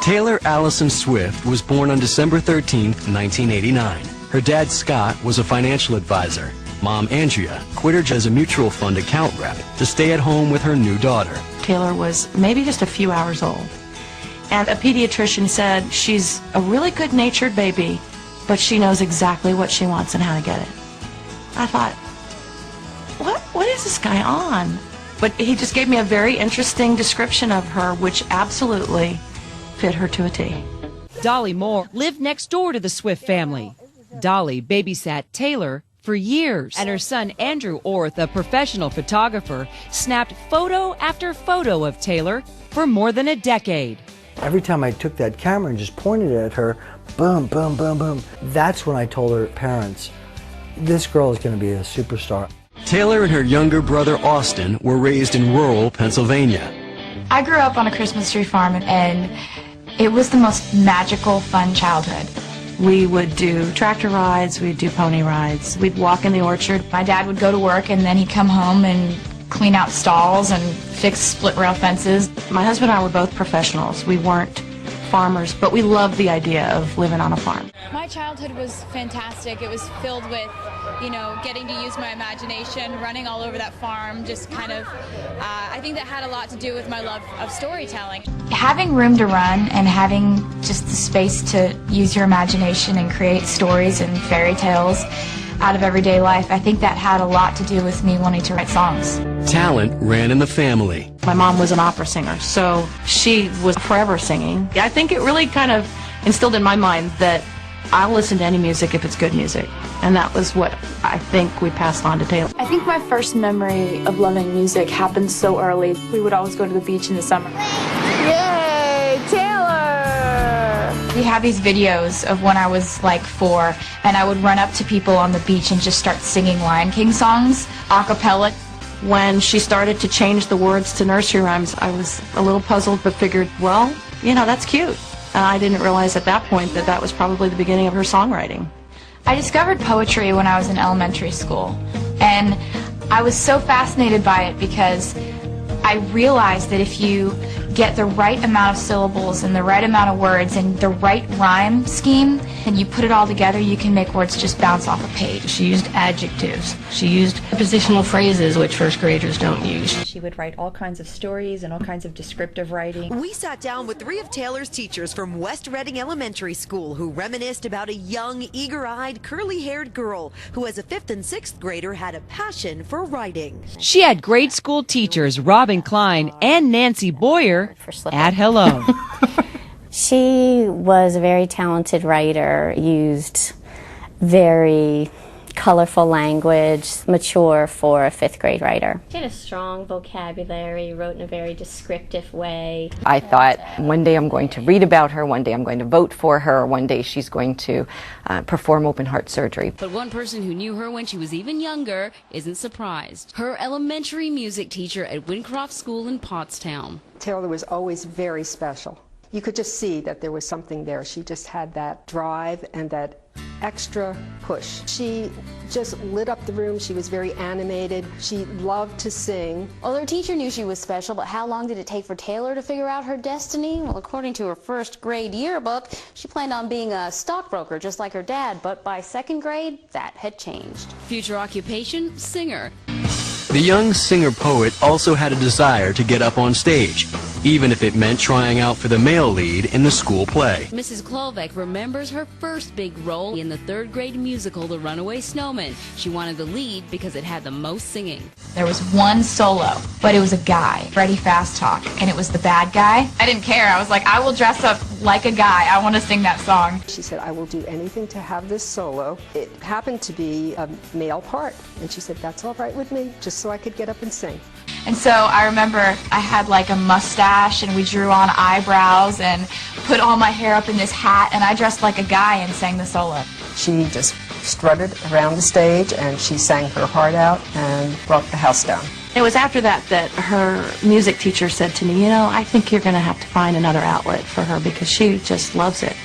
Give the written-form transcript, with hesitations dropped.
Taylor Allison Swift was born on December 13, 1989. Her dad, Scott, was a financial advisor. Mom, Andrea, quit her job as a mutual fund account rep to stay at home with her new daughter. Taylor was maybe just a few hours old, and a pediatrician said she's a really good-natured baby, but she knows exactly what she wants and how to get it. I thought, what is this guy on? But he just gave me a very interesting description of her, which absolutely fit her to a T. Dolly Moore lived next door to the Swift family. Dolly babysat Taylor for years, and her son Andrew Orth, a professional photographer, snapped photo after photo of Taylor for more than a decade. Every time I took that camera and just pointed it at her, boom, boom, boom, boom. That's when I told her parents, this girl is going to be a superstar. Taylor and her younger brother Austin were raised in rural Pennsylvania. I grew up on a Christmas tree farm, and it was the most magical, fun childhood. We would do tractor rides, we'd do pony rides, we'd walk in the orchard. My dad would go to work, and then he'd come home and clean out stalls and fix split rail fences. My husband and I were both professionals. We weren't farmers, but we loved the idea of living on a farm. My childhood was fantastic. It was filled with, getting to use my imagination, running all over that farm, just kind of, I think that had a lot to do with my love of storytelling. Having room to run and having just the space to use your imagination and create stories and fairy tales out of everyday life, I think that had a lot to do with me wanting to write songs. Talent ran in the family. My mom was an opera singer, so she was forever singing. I think it really kind of instilled in my mind that I'll listen to any music if it's good music, and that was what I think we passed on to Taylor. I think my first memory of loving music happened so early. We would always go to the beach in the summer. Yay, Taylor! We have these videos of when I was like 4, and I would run up to people on the beach and just start singing Lion King songs, a cappella. When she started to change the words to nursery rhymes, I was a little puzzled, but figured, well, that's cute. I didn't realize at that point that that was probably the beginning of her songwriting. I discovered poetry when I was in elementary school, and I was so fascinated by it because I realized that if you get the right amount of syllables and the right amount of words and the right rhyme scheme, and you put it all together, you can make words just bounce off a page. She used adjectives. She used positional phrases, which first graders don't use. She would write all kinds of stories and all kinds of descriptive writing. We sat down with 3 of Taylor's teachers from West Reading Elementary School who reminisced about a young, eager-eyed, curly-haired girl who as a 5th and 6th grader had a passion for writing. She had grade school teachers Robin Klein and Nancy Boyer at hello. She was a very talented writer, used very colorful language, mature for a 5th grade writer. She had a strong vocabulary, wrote in a very descriptive way. I thought, one day I'm going to read about her, one day I'm going to vote for her, one day she's going to perform open heart surgery. But one person who knew her when she was even younger isn't surprised. Her elementary music teacher at Wincroft School in Pottstown. Taylor was always very special. You could just see that there was something there. She just had that drive and that extra push. She just lit up the room. She was very animated. She loved to sing. Well, her teacher knew she was special, but how long did it take for Taylor to figure out her destiny? Well, according to her 1st grade yearbook, she planned on being a stockbroker just like her dad, but by 2nd grade, that had changed. Future occupation, singer. The young singer-poet also had a desire to get up on stage, even if it meant trying out for the male lead in the school play. Mrs. Klovek remembers her first big role in the 3rd grade musical, The Runaway Snowman. She wanted the lead because it had the most singing. There was one solo, but it was a guy, Freddie Fast Talk, and it was the bad guy. I didn't care. I was like, I will dress up like a guy. I want to sing that song. She said, I will do anything to have this solo. It happened to be a male part, and she said, that's all right with me, just so I could get up and sing. And so I remember I had like a mustache, and we drew on eyebrows and put all my hair up in this hat, and I dressed like a guy and sang the solo. She just strutted around the stage, and she sang her heart out and brought the house down. It was after that that her music teacher said to me, I think you're going to have to find another outlet for her because she just loves it.